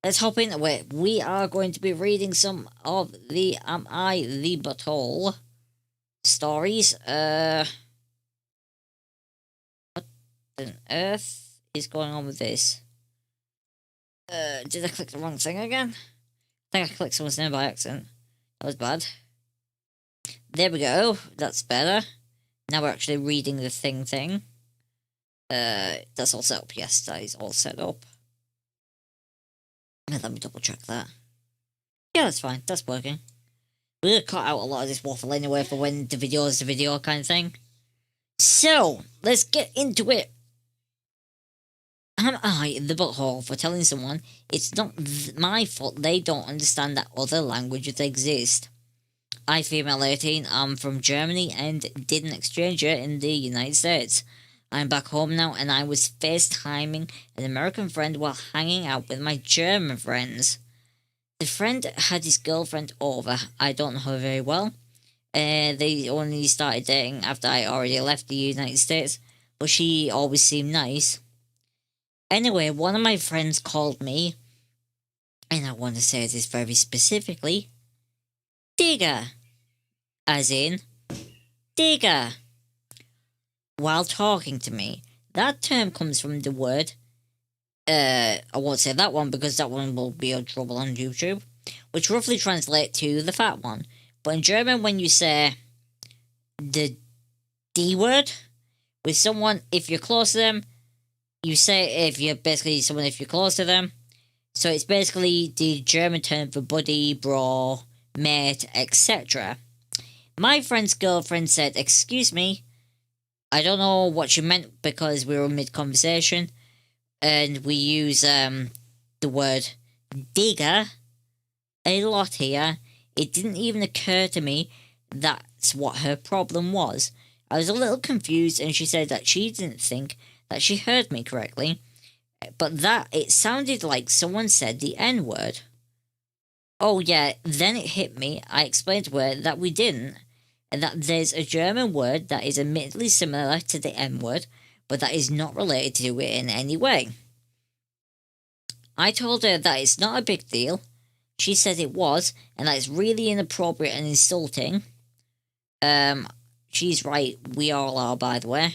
let's hop into it. We are going to be reading some of the Am I the Butthole stories. What on earth is going on with this? Did I click the wrong thing again? I think I clicked someone's name by accident. That was bad. There we go. That's better. Now we're actually reading the thing. That's all set up. Yes, that is all set up. Let me double check that. Yeah, that's fine. That's working. We're gonna cut out a lot of this waffle anyway for when the video is the video kind of thing. So, let's get into it. Am I the butthole for telling someone it's not my fault they don't understand that other languages exist? I, female 18, I'm from Germany and did an exchange year in the United States. I'm back home now and I was FaceTiming an American friend while hanging out with my German friends. The friend had his girlfriend over. I don't know her very well. They only started dating after I already left the United States, but she always seemed nice. Anyway, one of my friends called me, and I want to say this very specifically, digger. As in, digger. While talking to me. That term comes from the word, I won't say that one because that one will be in trouble on YouTube, which roughly translates to the fat one. But in German, when you say the D word with someone, if you're close to them, you say if you're close to them. So it's basically the German term for buddy, bro, mate, etc. My friend's girlfriend said, "Excuse me, I don't know what she meant because we were mid-conversation, and we use the word digger a lot here. It didn't even occur to me that's what her problem was. I was a little confused, and she said that she didn't think that she heard me correctly, but that it sounded like someone said the N-word. Oh yeah, then it hit me. I explained to her that we didn't, and that there's a German word that is admittedly similar to the N-word, but that is not related to it in any way. I told her that it's not a big deal. She said it was, and that it's really inappropriate and insulting. She's right, we all are, by the way.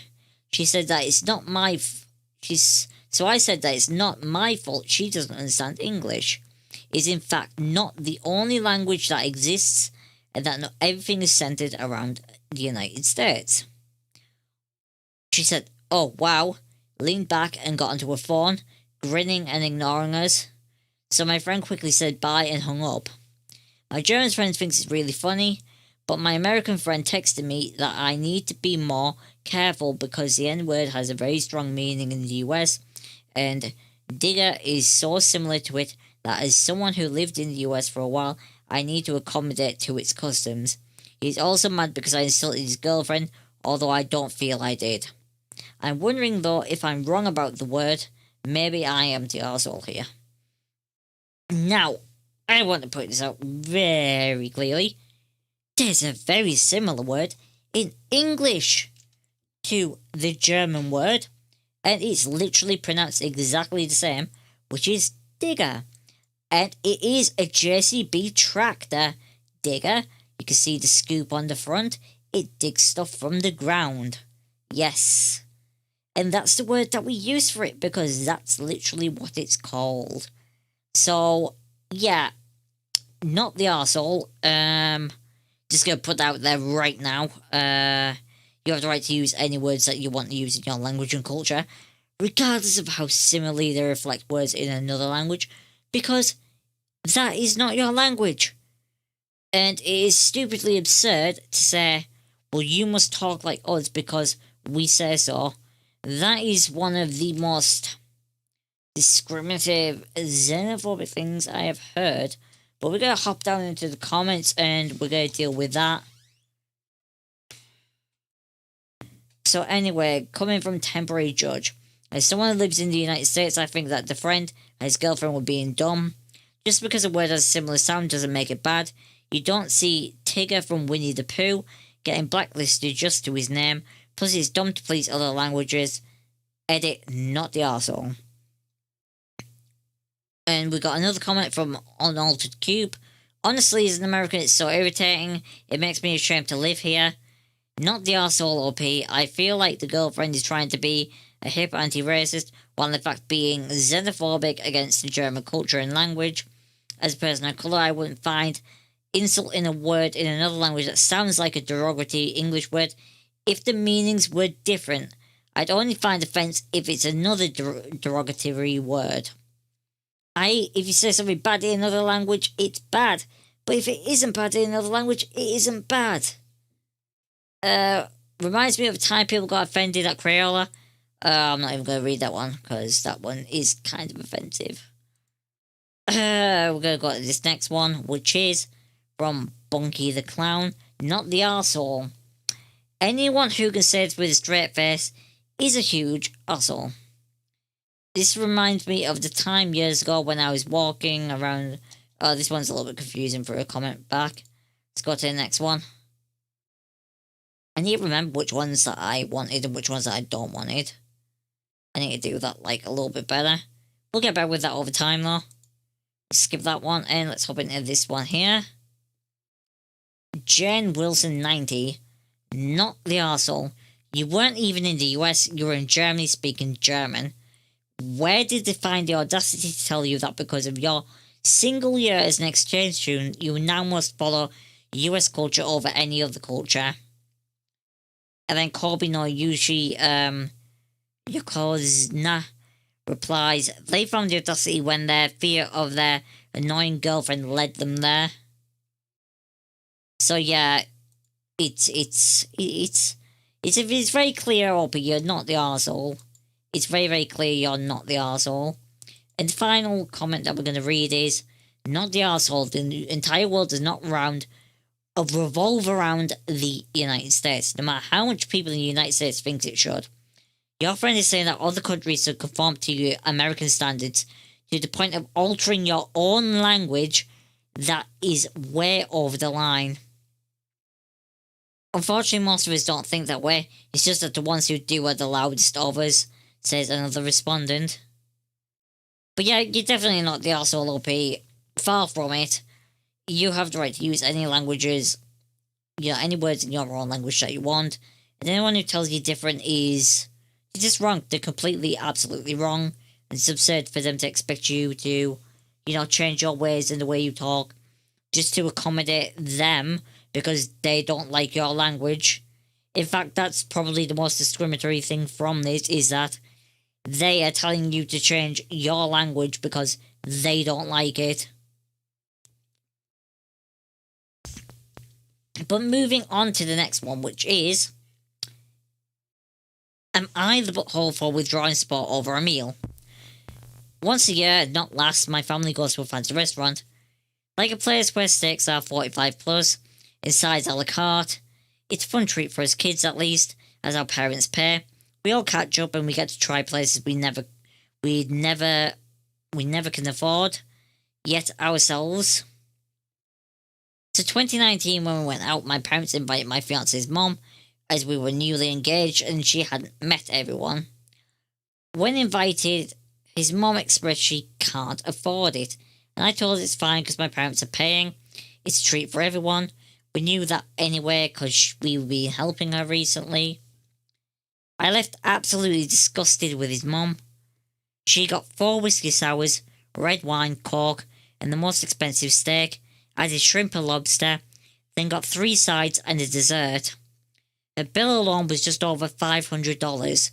She said that it's not my... So I said that it's not my fault she doesn't understand English. It's in fact not the only language that exists, and that not everything is centered around the United States. She said, "Oh, wow," leaned back and got onto her phone, grinning and ignoring us. So my friend quickly said bye and hung up. My German friend thinks it's really funny, but my American friend texted me that I need to be more careful because the N-word has a very strong meaning in the US, and digger is so similar to it that as someone who lived in the US for a while, I need to accommodate to its customs. He's also mad because I insulted his girlfriend, although I don't feel I did. I'm wondering though if I'm wrong about the word. Maybe I am the arsehole here." Now, I want to put this out very clearly. There's a very similar word in English to the German word, and it's literally pronounced exactly the same, which is digger. And it is a JCB tractor digger. You can see the scoop on the front. It digs stuff from the ground. Yes. And that's the word that we use for it because that's literally what it's called. So, yeah. Not the arsehole. Just gonna put that out there right now. You have the right to use any words that you want to use in your language and culture, regardless of how similarly they reflect words in another language, because that is not your language. And it is stupidly absurd to say, well, you must talk like us because we say so. That is one of the most discriminative, xenophobic things I have heard. But we're going to hop down into the comments and we're going to deal with that. So anyway, coming from Temporary Judge. As someone who lives in the United States, I think that the friend and his girlfriend were being dumb. Just because a word has a similar sound doesn't make it bad. You don't see Tigger from Winnie the Pooh getting blacklisted just to his name. Plus he's dumb to please other languages. Edit, not the arsehole. And we got another comment from Unaltered Cube. Honestly, as an American, it's so irritating. It makes me ashamed to live here. Not the arsehole OP. I feel like the girlfriend is trying to be a hip anti-racist, while in fact being xenophobic against the German culture and language. As a person of colour, I wouldn't find insult in a word in another language that sounds like a derogatory English word if the meanings were different. I'd only find offence if it's another derogatory word. If you say something bad in another language, it's bad. But if it isn't bad in another language, it isn't bad. Reminds me of the time people got offended at Crayola. I'm not even going to read that one, because that one is kind of offensive. We're going to go to this next one, which is from Bunky the Clown. Not the arsehole. Anyone who can say it with a straight face is a huge arsehole. This reminds me of the time years ago when I was walking around. This one's a little bit confusing for a comment back. Let's go to the next one. I need to remember which ones that I wanted and which ones that I don't wanted. I need to do that like a little bit better. We'll get better with that over time though. Skip that one and let's hop into this one here. Jen Wilson 90. Not the arsehole. You weren't even in the US, you were in Germany speaking German. Where did they find the audacity to tell you that because of your single year as an exchange student, you now must follow US culture over any other culture? And then Kobe no Yushi, Yokozuna replies, they found the audacity when their fear of their annoying girlfriend led them there. So yeah, it's very clear, Opie, you're not the arsehole. It's very, very clear you're not the arsehole. And the final comment that we're going to read is, not the arsehole. The entire world does not revolve around the United States, no matter how much people in the United States think it should. Your friend is saying that other countries should conform to your American standards to the point of altering your own language. That is way over the line. Unfortunately, most of us don't think that way. It's just that the ones who do are the loudest of us, says another respondent. But yeah, you're definitely not the arsehole OP. Far from it. You have the right to use any languages, any words in your own language that you want. And anyone who tells you different is just wrong. They're completely, absolutely wrong. And it's absurd for them to expect you to, change your ways and the way you talk just to accommodate them because they don't like your language. In fact, that's probably the most discriminatory thing from this, is that they are telling you to change your language because they don't like it. But moving on to the next one, which is, am I the butthole for withdrawing support over a meal? Once a year, not last, my family goes to a fancy restaurant. Like a place where steaks are 45 plus, inside a la carte. It's a fun treat for us kids at least, as our parents pay. We all catch up and we get to try places we never can afford, yet ourselves. So 2019, when we went out, my parents invited my fiance's mom, as we were newly engaged and she hadn't met everyone. When invited, his mom expressed she can't afford it, and I told her it's fine because my parents are paying. It's a treat for everyone. We knew that anyway because we would be helping her recently. I left absolutely disgusted with his mom. She got 4 whiskey sours, red wine, Coke, and the most expensive steak, added shrimp and lobster, then got 3 sides and a dessert. Her bill alone was just over $500.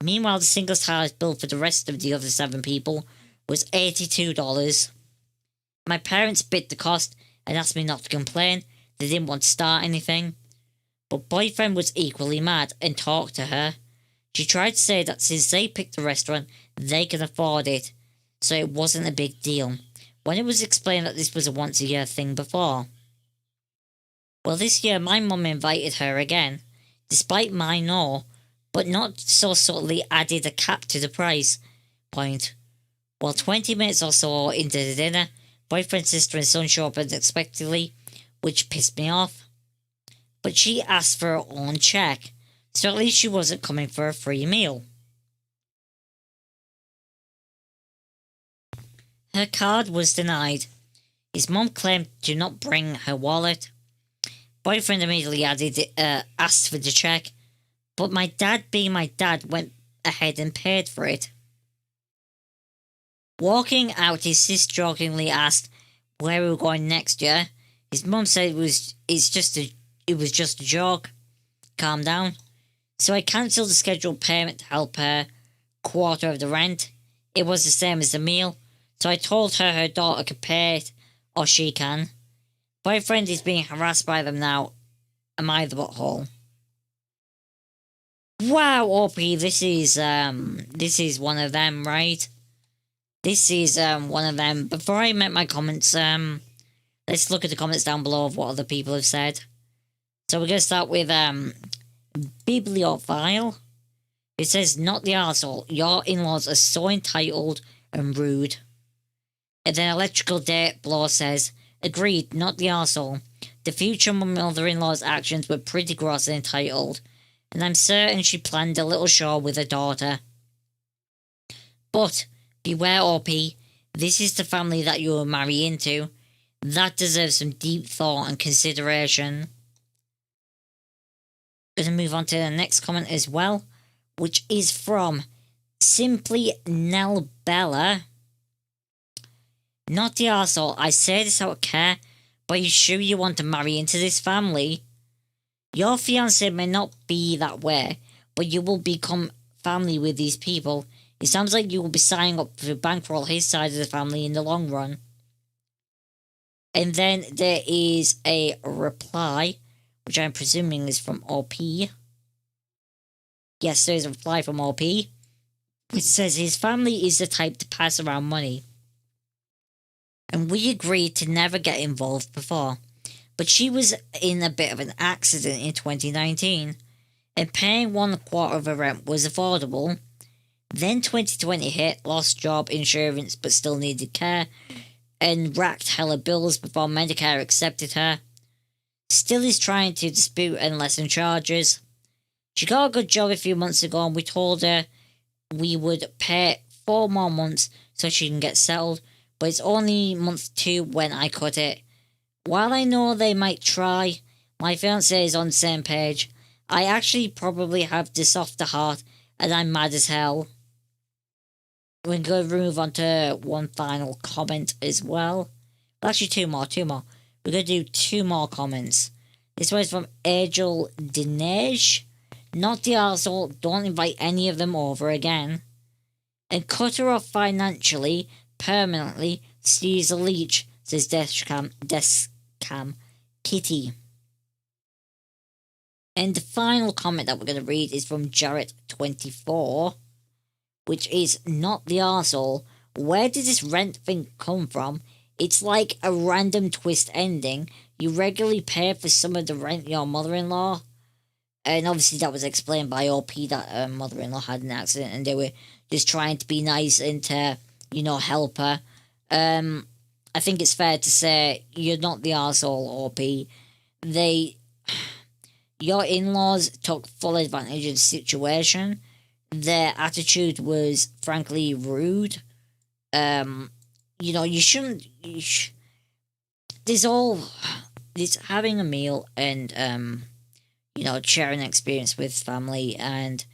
Meanwhile, the singles highest bill for the rest of the other 7 people was $82. My parents bit the cost and asked me not to complain. They didn't want to start anything. But boyfriend was equally mad and talked to her. She tried to say that since they picked the restaurant, they can afford it, so it wasn't a big deal, when it was explained that this was a once-a-year thing before. Well, this year my mum invited her again, despite my no, but not so subtly added a cap to the price point. Well, 20 minutes or so into the dinner, boyfriend, sister and son show up unexpectedly, which pissed me off. But she asked for her own check, so at least she wasn't coming for a free meal. Her card was denied. His mum claimed to not bring her wallet. Boyfriend immediately asked for the check, but my dad, being my dad, went ahead and paid for it. Walking out, his sister jokingly asked where we were going next year. His mum said it was just a joke. Calm down. So I cancelled the scheduled payment to help her quarter of the rent. It was the same as the meal, so I told her daughter could pay it, or she can. Boyfriend is being harassed by them now. Am I the butthole? Wow, OP, this is one of them, right? This is one of them. Before I make my comments, let's look at the comments down below of what other people have said. So we're gonna start with Bibliophile. It says, not the arsehole. Your in-laws are so entitled and rude. And then Electrical Date Blow says, agreed, not the arsehole. The future mother-in-law's actions were pretty gross and entitled, and I'm certain she planned a little show with her daughter. But beware, OP, this is the family that you will marry into. That deserves some deep thought and consideration. Gonna move on to the next comment as well, which is from Simply Nell Bella. Not the arsehole. I say this out of care, but are you sure you want to marry into this family? Your fiancé may not be that way, but you will become family with these people. It sounds like you will be signing up to bankroll his side of the family in the long run. And then there is a reply, which I'm presuming is from OP. Yes, there is a reply from OP, which says his family is the type to pass around money. And we agreed to never get involved before. But she was in a bit of an accident in 2019, and paying 1/4 of her rent was affordable. Then 2020 hit, lost job, insurance, but still needed care, and racked hella bills before Medicare accepted her. Still is trying to dispute and lessen charges. She got a good job a few months ago, and we told her we would pay 4 more months so she can get settled, but it's only month 2 when I cut it. While I know they might try, my fiancé is on the same page. I actually probably have the softer heart, and I'm mad as hell. We're going to move on to one final comment as well. Actually, two more. We're going to do 2 more comments. This one is from Angel Dinesh. Not the arsehole, don't invite any of them over again. And cut her off financially, permanently, she's a leech, says Deskcam Kitty. And the final comment that we're going to read is from Jarrett24, which is, not the arsehole. Where did this rent thing come from? It's like a random twist ending. You regularly pay for some of the rent your mother-in-law. And obviously that was explained by OP that her mother-in-law had an accident and they were just trying to be nice and to, help her. I think it's fair to say you're not the arsehole, OP. Your in-laws took full advantage of the situation. Their attitude was frankly rude. You shouldn't. There's having a meal and sharing an experience with family, and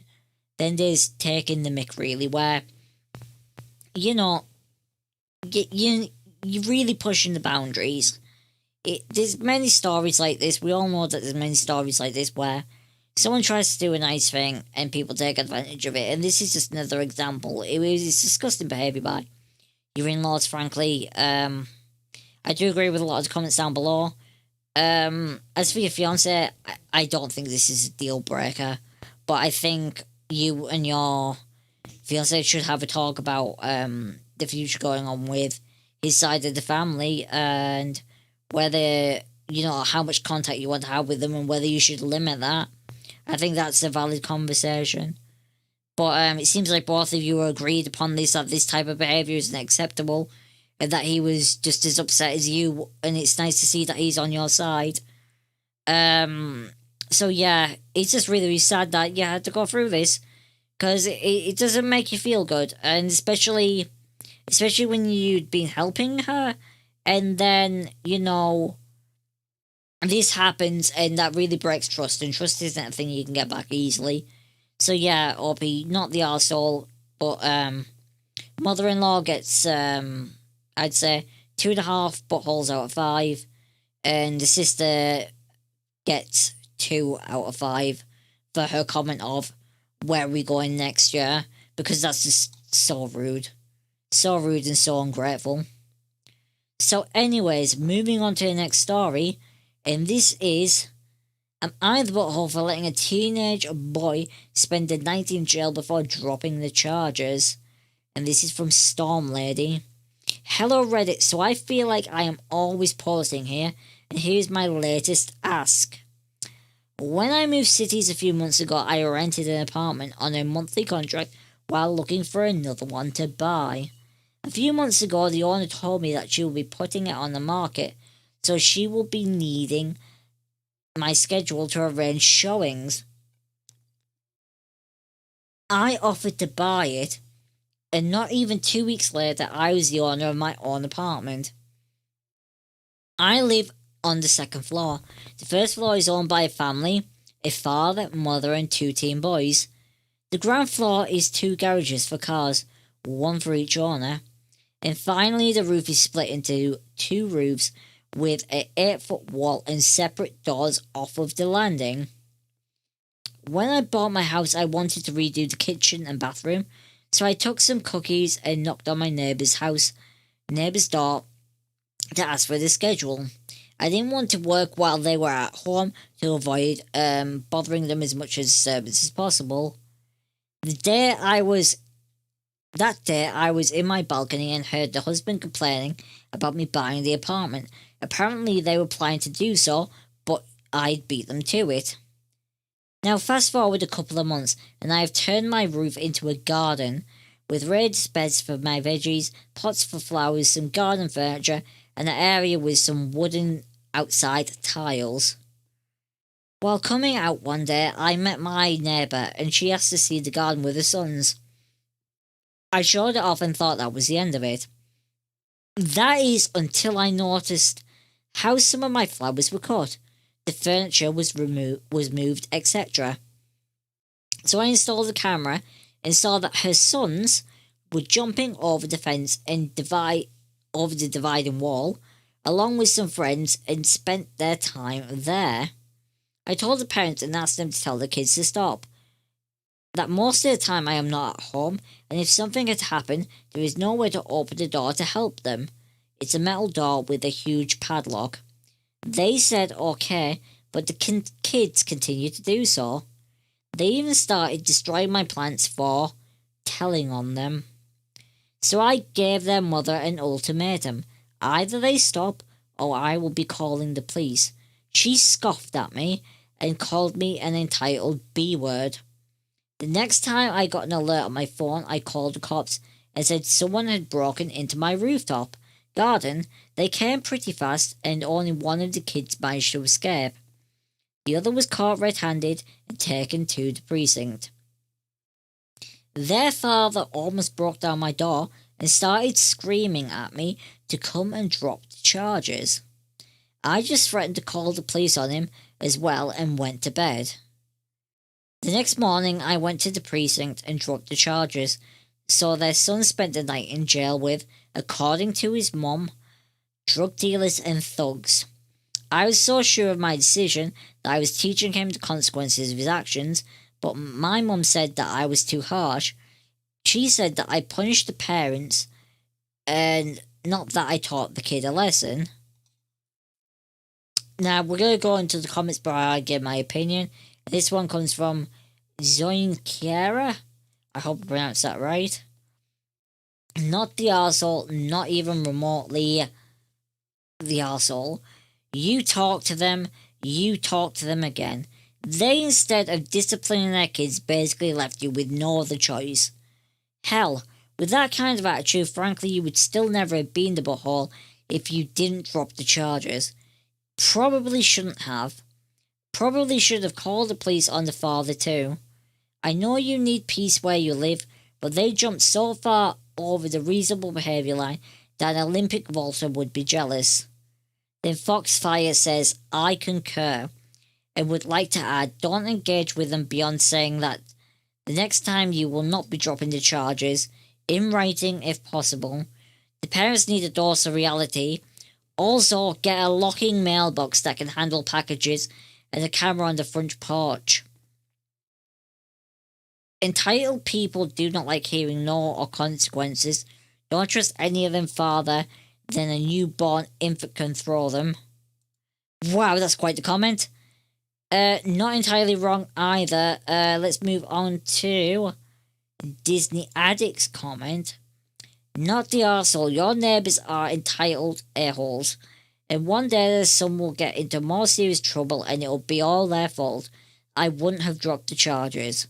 then there's taking the mick really, where you're really pushing the boundaries. There's many stories like this. We all know that there's many stories like this where someone tries to do a nice thing and people take advantage of it, and this is just another example. It's disgusting behaviour by your in-laws, frankly. I do agree with a lot of the comments down below. As for your fiancé, I don't think this is a deal breaker, but I think you and your fiancé should have a talk about the future going on with his side of the family, and whether, how much contact you want to have with them and whether you should limit that. I think that's a valid conversation. But it seems like both of you agreed upon this, that this type of behaviour isn't acceptable, and that he was just as upset as you, and it's nice to see that he's on your side. So yeah, it's just really, really sad that you had to go through this, because it doesn't make you feel good, and especially especially when you'd been helping her, and then, this happens, and that really breaks trust, and trust isn't a thing you can get back easily. So yeah, Orby, not the arsehole, but mother-in-law gets, I'd say, 2.5 buttholes out of 5, and the sister gets 2 out of 5 for her comment of, where are we going next year? Because that's just so rude. So rude and so ungrateful. So anyways, moving on to the next story, and this is, am I the butthole for letting a teenage boy spend the night in jail before dropping the charges? And this is from Storm Lady. Hello Reddit, so I feel like I am always posting here, and here's my latest ask. When I moved cities a few months ago, I rented an apartment on a monthly contract while looking for another one to buy. A few months ago, the owner told me that she will be putting it on the market, so she will be needing my schedule to arrange showings. I offered to buy it, and not even 2 weeks later, I was the owner of my own apartment. I live on the second floor. The first floor is owned by a family, a father, mother, and 2 teen boys. The ground floor is 2 garages for cars, 1 for each owner. And finally, the roof is split into 2 roofs with an 8-foot wall and separate doors off of the landing. When I bought my house, I wanted to redo the kitchen and bathroom, so I took some cookies and knocked on my neighbour's door to ask for the schedule. I didn't want to work while they were at home to avoid bothering them as much as possible. That day I was in my balcony and heard the husband complaining about me buying the apartment. Apparently they were planning to do so, but I'd beat them to it. Now fast forward a couple of months, and I have turned my roof into a garden, with raised beds for my veggies, pots for flowers, some garden furniture, and an area with some wooden outside tiles. While coming out one day, I met my neighbour, and she asked to see the garden with her sons. I showed it off and thought that was the end of it. That is until I noticed how some of my flowers were cut, the furniture was moved, etc. So I installed a camera and saw that her sons were jumping over the fence and over the dividing wall, along with some friends, and spent their time there. I told the parents and asked them to tell the kids to stop. That most of the time I am not at home, and if something had happened, there is no way to open the door to help them. It's a metal door with a huge padlock. They said okay, but the kids continued to do so. They even started destroying my plants for telling on them. So I gave their mother an ultimatum. Either they stop, or I will be calling the police. She scoffed at me and called me an entitled B-word. The next time I got an alert on my phone, I called the cops and said someone had broken into my rooftop garden. They came pretty fast, and only one of the kids managed to escape. The other was caught red-handed and taken to the precinct. Their father almost broke down my door and started screaming at me to come and drop the charges. I just threatened to call the police on him as well and went to bed. The next morning I went to the precinct and dropped the charges, so their son spent the night in jail with, according to his mum, drug dealers and thugs. I was so sure of my decision that I was teaching him the consequences of his actions, but my mum said that I was too harsh. She said that I punished the parents and not that I taught the kid a lesson. Now we're going to go into the comments where I give my opinion. This one comes from Zoin Kiara. I hope I pronounced that right. Not the arsehole, not even remotely the arsehole. You talk to them again. They, instead of disciplining their kids, basically left you with no other choice. Hell, with that kind of attitude, frankly, you would still never have been the butthole if you didn't drop the charges. Probably shouldn't have. Probably should have called the police on the father too. I know you need peace where you live, but they jumped so far over the reasonable behaviour line that an Olympic vaulter would be jealous. Then Foxfire says, I concur, and would like to add, don't engage with them beyond saying that the next time you will not be dropping the charges, in writing if possible. The parents need a dose of reality. Also, get a locking mailbox that can handle packages and a camera on the front porch. Entitled people do not like hearing no or consequences. Don't trust any of them farther than a newborn infant can throw them. Wow, that's quite the comment. Not entirely wrong either. Let's move on to Disney Addict's comment. Not the arsehole. Your neighbours are entitled a-holes. And one day some will get into more serious trouble and it'll be all their fault. I wouldn't have dropped the charges.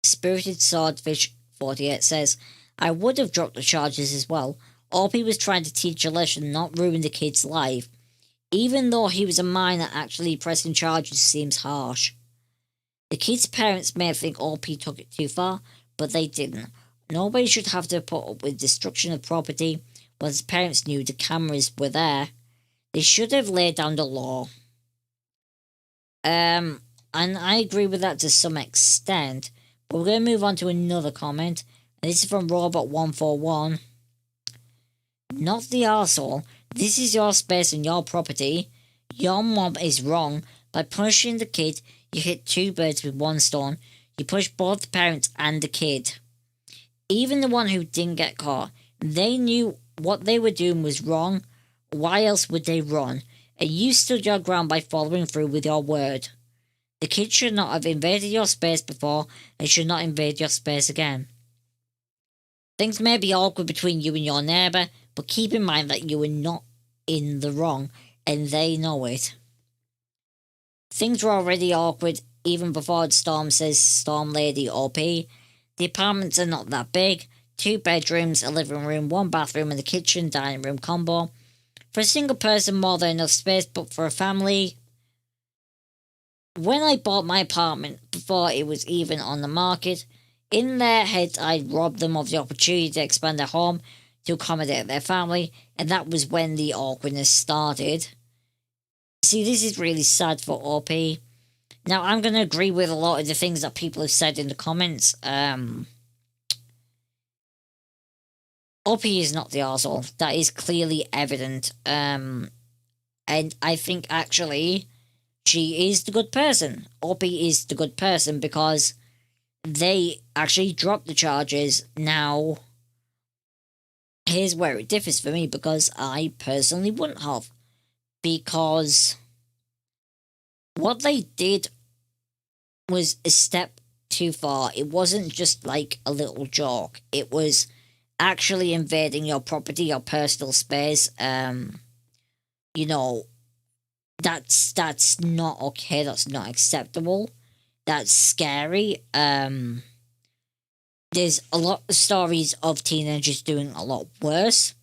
Spirited Swordfish 48 says, I would have dropped the charges as well. Opie was trying to teach a lesson, not ruin the kid's life. Even though he was a minor, actually pressing charges seems harsh. The kid's parents may think Opie took it too far, but they didn't. Nobody should have to put up with destruction of property when his parents knew the cameras were there. They should have laid down the law. And I agree with that to some extent. But we're going to move on to another comment. And this is from Robot141. Not the arsehole. This is your space and your property. Your mom is wrong. By punishing the kid, you hit two birds with one stone. You punish both the parents and the kid. Even the one who didn't get caught. They knew what they were doing was wrong. Why else would they run? And you stood your ground by following through with your word. The kid should not have invaded your space before and should not invade your space again. Things may be awkward between you and your neighbour, but keep in mind that you are not in the wrong and they know it. Things were already awkward even before the storm, says Storm Lady OP. The apartments are not that big. 2 bedrooms, a living room, 1 bathroom and a kitchen, dining room combo. For a single person, more than enough space, but for a family... When I bought my apartment, before it was even on the market, in their heads I'd robbed them of the opportunity to expand their home to accommodate their family, and that was when the awkwardness started. See, this is really sad for OP. Now, I'm going to agree with a lot of the things that people have said in the comments. OP is not the arsehole. That is clearly evident. And I think, actually, she is the good person. OP is the good person because they actually dropped the charges. Now, here's where it differs for me, because I personally wouldn't have. Because what they did was a step too far. It wasn't just like a little joke. It was actually invading your property, your personal space. You know, that's not okay. That's not acceptable. That's scary. There's a lot of stories of teenagers doing a lot worse,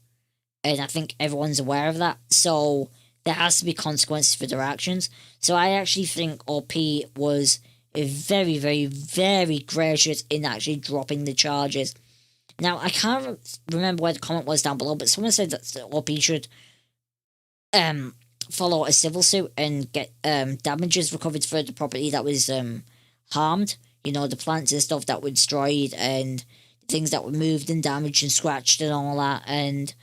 and I think everyone's aware of that. So there has to be consequences for their actions. So I actually think OP was very, very, very gracious in actually dropping the charges. Now, I can't remember where the comment was down below, but someone said that OP should follow a civil suit and get damages recovered for the property that was harmed. You know, the plants and stuff that were destroyed and things that were moved and damaged and scratched and all that. And,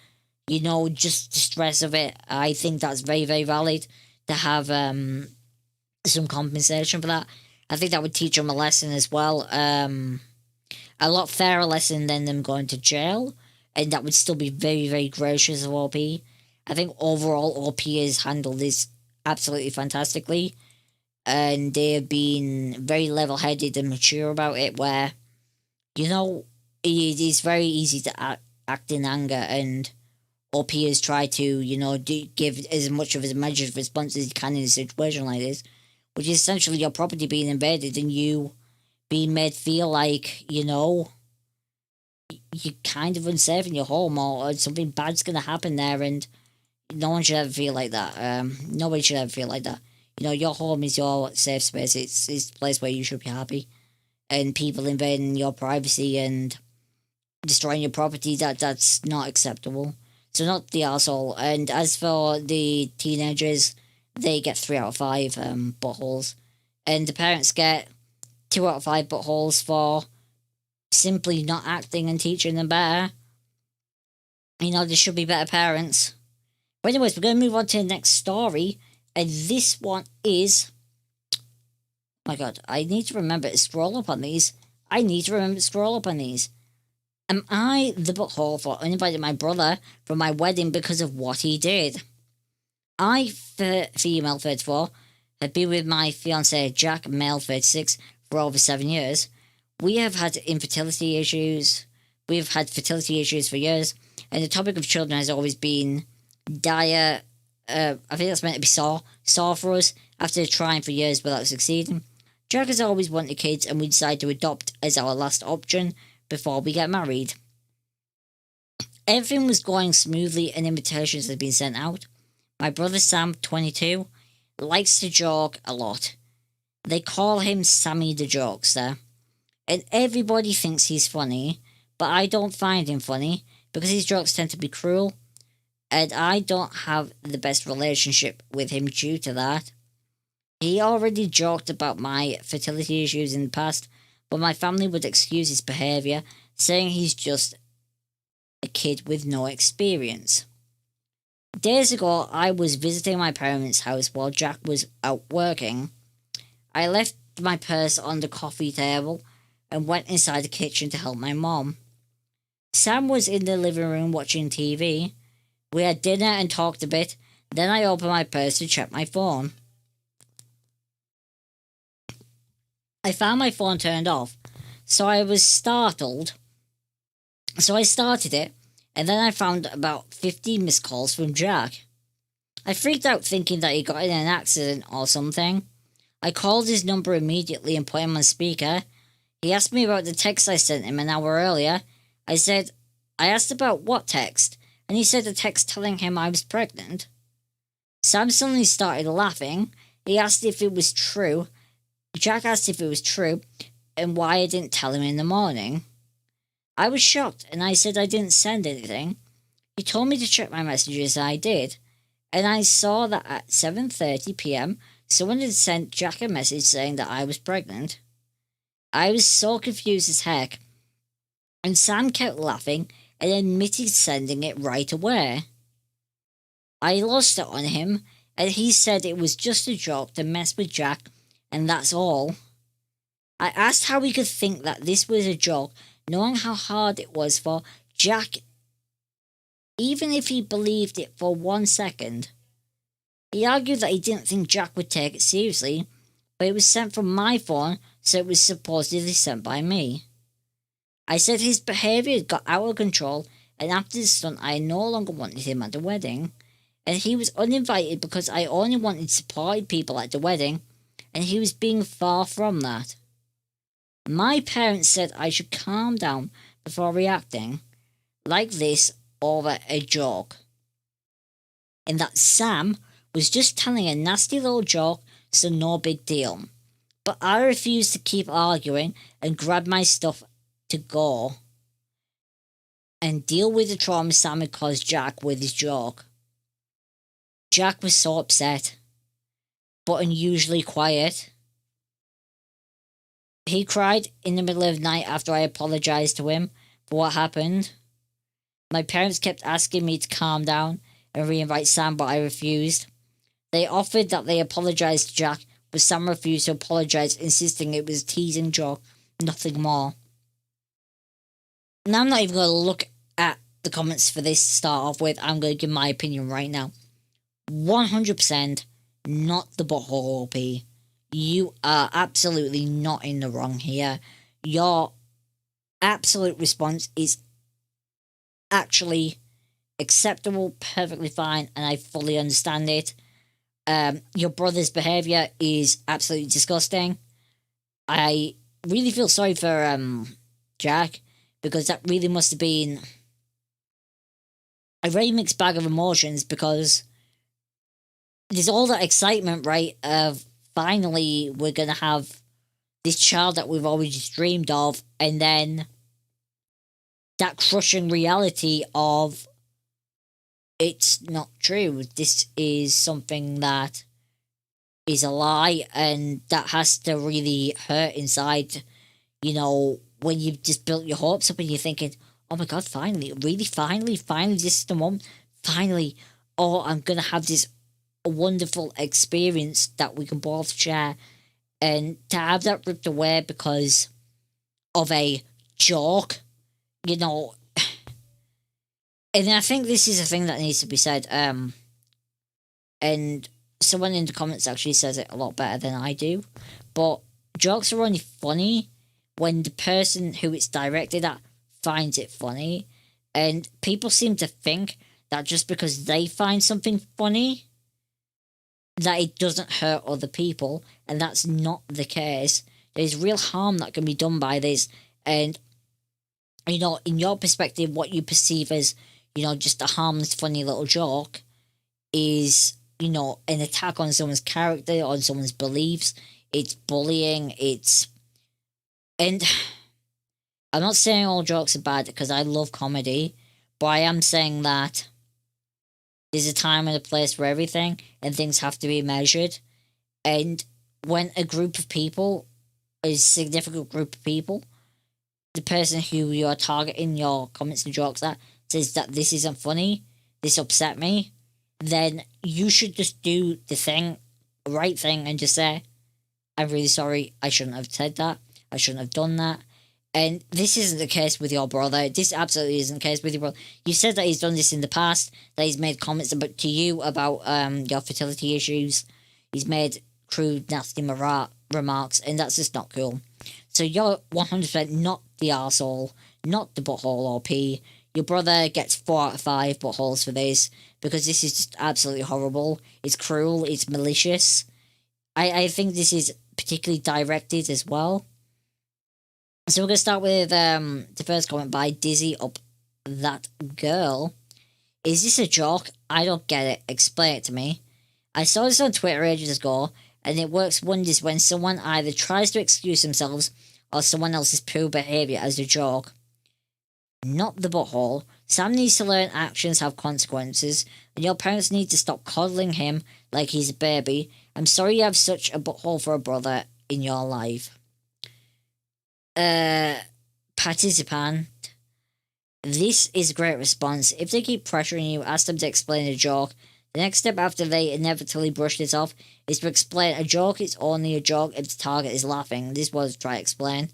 you know, just the stress of it. I think that's very, very valid to have some compensation for that. I think that would teach them a lesson as well. A lot fairer lesson than them going to jail. And that would still be very, very gracious of OP. I think overall OP has handled this absolutely fantastically. And they have been very level-headed and mature about it, where, you know, it is very easy to act in anger, and OP has tried to, you know, give as much of a measure of response as he can in a situation like this, which is essentially your property being invaded and you being made feel like, you know, you're kind of unsafe in your home, or something bad's going to happen there, and no one should ever feel like that. Nobody should ever feel like that. You know, your home is your safe space. It's a place where you should be happy. And people invading your privacy and destroying your property, that's not acceptable. So not the arsehole. And as for the teenagers, they get 3 out of 5 buttholes. And the parents get 2 out of 5 buttholes for simply not acting and teaching them better. You know, there should be better parents. But anyways, we're going to move on to the next story. And this one is... Oh my god, I need to remember to scroll up on these. Am I the butthole for uninviting my brother from my wedding because of what he did? I, female 34, have been with my fiancé Jack, male 36, for over 7 years. We have had infertility issues. We've had fertility issues for years. And the topic of children has always been dire. I think that's meant to be sore for us after trying for years without succeeding. Jack has always wanted kids, and we decided to adopt as our last option before we get married. Everything was going smoothly and invitations had been sent out. My brother Sam, 22, likes to joke a lot. They call him Sammy the Jokester. And everybody thinks he's funny, but I don't find him funny because his jokes tend to be cruel, and I don't have the best relationship with him due to that. He already joked about my fertility issues in the past, but my family would excuse his behaviour, saying he's just a kid with no experience. Days ago, I was visiting my parents' house while Jack was out working. I left my purse on the coffee table and went inside the kitchen to help my mom. Sam was in the living room watching TV. We had dinner and talked a bit. Then I opened my purse to check my phone. I found my phone turned off, so I was startled. So I started it, and then I found about 50 missed calls from Jack. I freaked out thinking that he got in an accident or something. I called his number immediately and put him on speaker. He asked me about the text I sent him an hour earlier. I asked about what text, and he said a text telling him I was pregnant. Sam suddenly started laughing. He asked if it was true. Jack asked if it was true and why I didn't tell him in the morning. I was shocked and I said I didn't send anything. He told me to check my messages and I did. And I saw that at 7:30 p.m. someone had sent Jack a message saying that I was pregnant. I was so confused as heck. And Sam kept laughing and admitted sending it right away. I lost it on him and he said it was just a joke to mess with Jack, and that's all. I asked how he could think that this was a joke, knowing how hard it was for Jack, even if he believed it for 1 second. He argued that he didn't think Jack would take it seriously, but it was sent from my phone, so it was supposedly sent by me. I said his behaviour had got out of control, and after the stunt I no longer wanted him at the wedding, and he was uninvited because I only wanted supported people at the wedding, and he was being far from that. My parents said I should calm down before reacting like this over a joke, and that Sam was just telling a nasty little joke, so no big deal. But I refused to keep arguing and grabbed my stuff to go and deal with the trauma Sam had caused Jack with his joke. Jack was so upset, but unusually quiet. He cried in the middle of the night after I apologised to him for what happened. My parents kept asking me to calm down and re-invite Sam, but I refused. They offered that they apologised to Jack, but Sam refused to apologise, insisting it was a teasing joke, nothing more. Now I'm not even going to look at the comments for this to start off with. I'm going to give my opinion right now. 100% not the butthole OP. You are absolutely not in the wrong here. Your absolute response is actually acceptable, perfectly fine, and I fully understand it. Your brother's behaviour is absolutely disgusting. I really feel sorry for Jack, because that really must have been a very mixed bag of emotions, because there's all that excitement, right, of finally we're going to have this child that we've always dreamed of, and then that crushing reality of it's not true. This is something that is a lie, and that has to really hurt inside, you know, when you've just built your hopes up and you're thinking, oh my god, finally, really, finally, this is the moment, finally, oh, I'm gonna have this wonderful experience that we can both share, and to have that ripped away because of a joke, you know. And I think this is a thing that needs to be said. And someone in the comments actually says it a lot better than I do. But jokes are only funny when the person who it's directed at finds it funny. And people seem to think that just because they find something funny, that it doesn't hurt other people. And that's not the case. There's real harm that can be done by this. And, you know, in your perspective, what you perceive as, you know, just a harmless, funny little joke is, you know, an attack on someone's character, on someone's beliefs. It's bullying. And I'm not saying all jokes are bad because I love comedy, but I am saying that there's a time and a place for everything, and things have to be measured. And when a group of people, a significant group of people, the person who you're targeting your comments and jokes at says that this isn't funny, this upset me, then you should just do the right thing, and just say, I'm really sorry, I shouldn't have said that, I shouldn't have done that. And this isn't the case with your brother. This absolutely isn't the case with your brother. You said that he's done this in the past, that he's made comments to you about your fertility issues. He's made crude, nasty remarks, and that's just not cool. So you're 100% not the arsehole, not the butthole OP. Your brother gets 4 out of 5 buttholes for this, because this is just absolutely horrible. It's cruel, it's malicious. I think this is particularly directed as well. So we're going to start with the first comment by Dizzy Up That Girl. Is this a joke? I don't get it. Explain it to me. I saw this on Twitter ages ago, and it works wonders when someone either tries to excuse themselves or someone else's poor behaviour as a joke. Not the butthole. Sam needs to learn actions have consequences, and your parents need to stop coddling him like he's a baby. I'm sorry you have such a butthole for a brother in your life. Participant. This is a great response. If they keep pressuring you, ask them to explain a joke. The next step after they inevitably brush this off is to explain a joke is only a joke if the target is laughing. This was try to explain.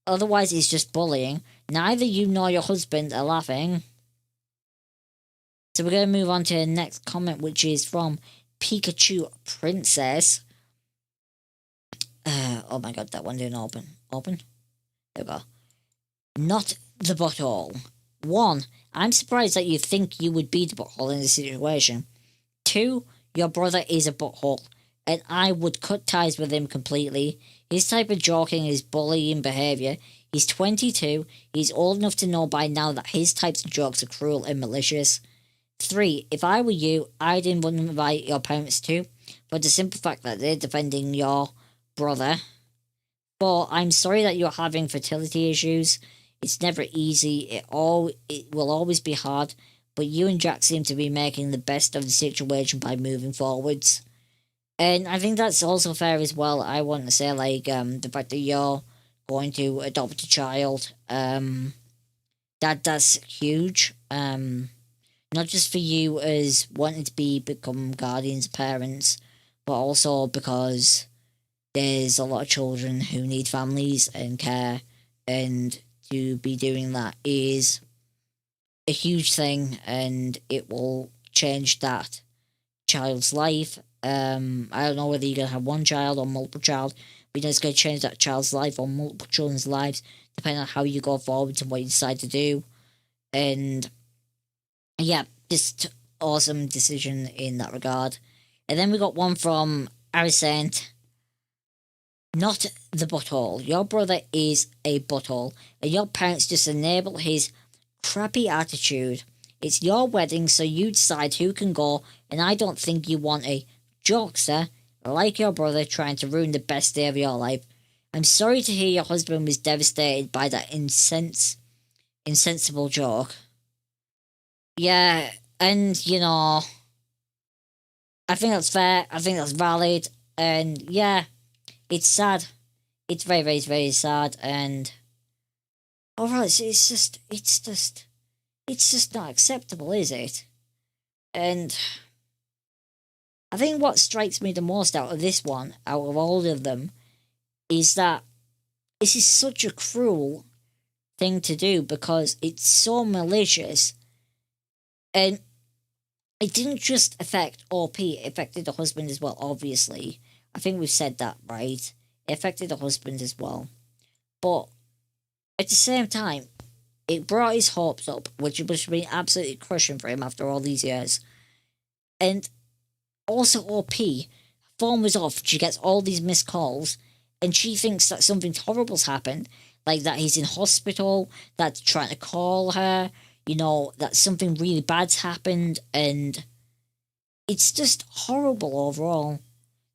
Otherwise, it's just bullying. Neither you nor your husband are laughing. So we're going to move on to the next comment, which is from Pikachu Princess. Oh my god, that one didn't open. Open? There we go. Not the butthole. 1. I'm surprised that you think you would be the butthole in this situation. 2. Your brother is a butthole, and I would cut ties with him completely. His type of joking is bullying behaviour. He's 22. He's old enough to know by now that his types of jokes are cruel and malicious. 3. If I were you, I didn't want to invite your parents to, for the simple fact that they're defending your brother. 4. I'm sorry that you're having fertility issues. It's never easy. It will always be hard, but you and Jack seem to be making the best of the situation by moving forwards. And I think that's also fair as well. I want to say, like, the fact that you're going to adopt a child, that's huge. Not just for you as wanting to become guardians, parents, but also because there's a lot of children who need families and care, and to be doing that is a huge thing, and it will change that child's life. I don't know whether you're going to have one child or multiple child, but it's going to change that child's life or multiple children's lives, depending on how you go forward and what you decide to do. And yeah, just awesome decision in that regard. And then we got one from Arisant. Not the butthole. Your brother is a butthole, and your parents just enable his crappy attitude. It's your wedding, so you decide who can go, and I don't think you want a jokester like your brother trying to ruin the best day of your life. I'm sorry to hear your husband was devastated by that insensible joke. Yeah, and you know, I think that's fair. I think that's valid, and yeah, it's sad. It's very, very, very sad, and alright, so it's just not acceptable, is it? And I think what strikes me the most out of this one, out of all of them, is that this is such a cruel thing to do because it's so malicious, and it didn't just affect OP, it affected the husband as well, obviously. I think we've said that, right? It affected the husband as well. But at the same time, it brought his hopes up, which must have been absolutely crushing for him after all these years. And also OP, phone was off, she gets all these missed calls, and she thinks that something horrible's happened, like that he's in hospital, that's trying to call her, you know, that something really bad's happened, and it's just horrible overall.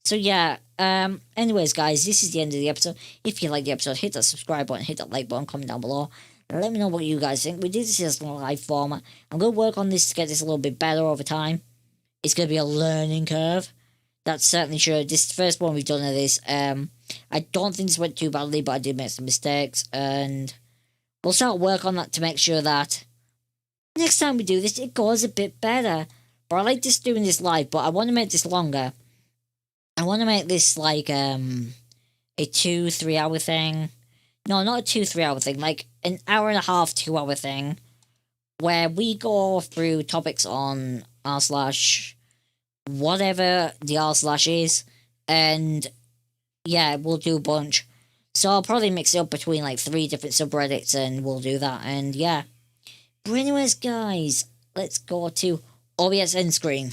So yeah, anyways guys, this is the end of the episode. If you like the episode, hit that subscribe button, hit that like button, comment down below. Let me know what you guys think. We did this as a live format. I'm going to work on this to get this a little bit better over time. It's going to be a learning curve. That's certainly true. This is the first one we've done of this. I don't think this went too badly, but I did make some mistakes, and we'll start work on that to make sure that next time we do this, it goes a bit better. But I like just doing this live, but I want to make this longer. I want to make this like a 2-3 hour thing. No, not a 2-3 hour thing, like an hour and a half, 2 hour thing, where we go through topics on r slash whatever the r slash is, and yeah, we'll do a bunch. So I'll probably mix it up between like 3 different subreddits, and we'll do that, and yeah. But anyways, guys, let's go to OBS end screen.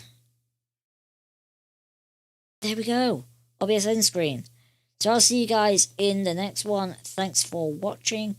There we go, OBS end screen. So I'll see you guys in the next one. Thanks for watching.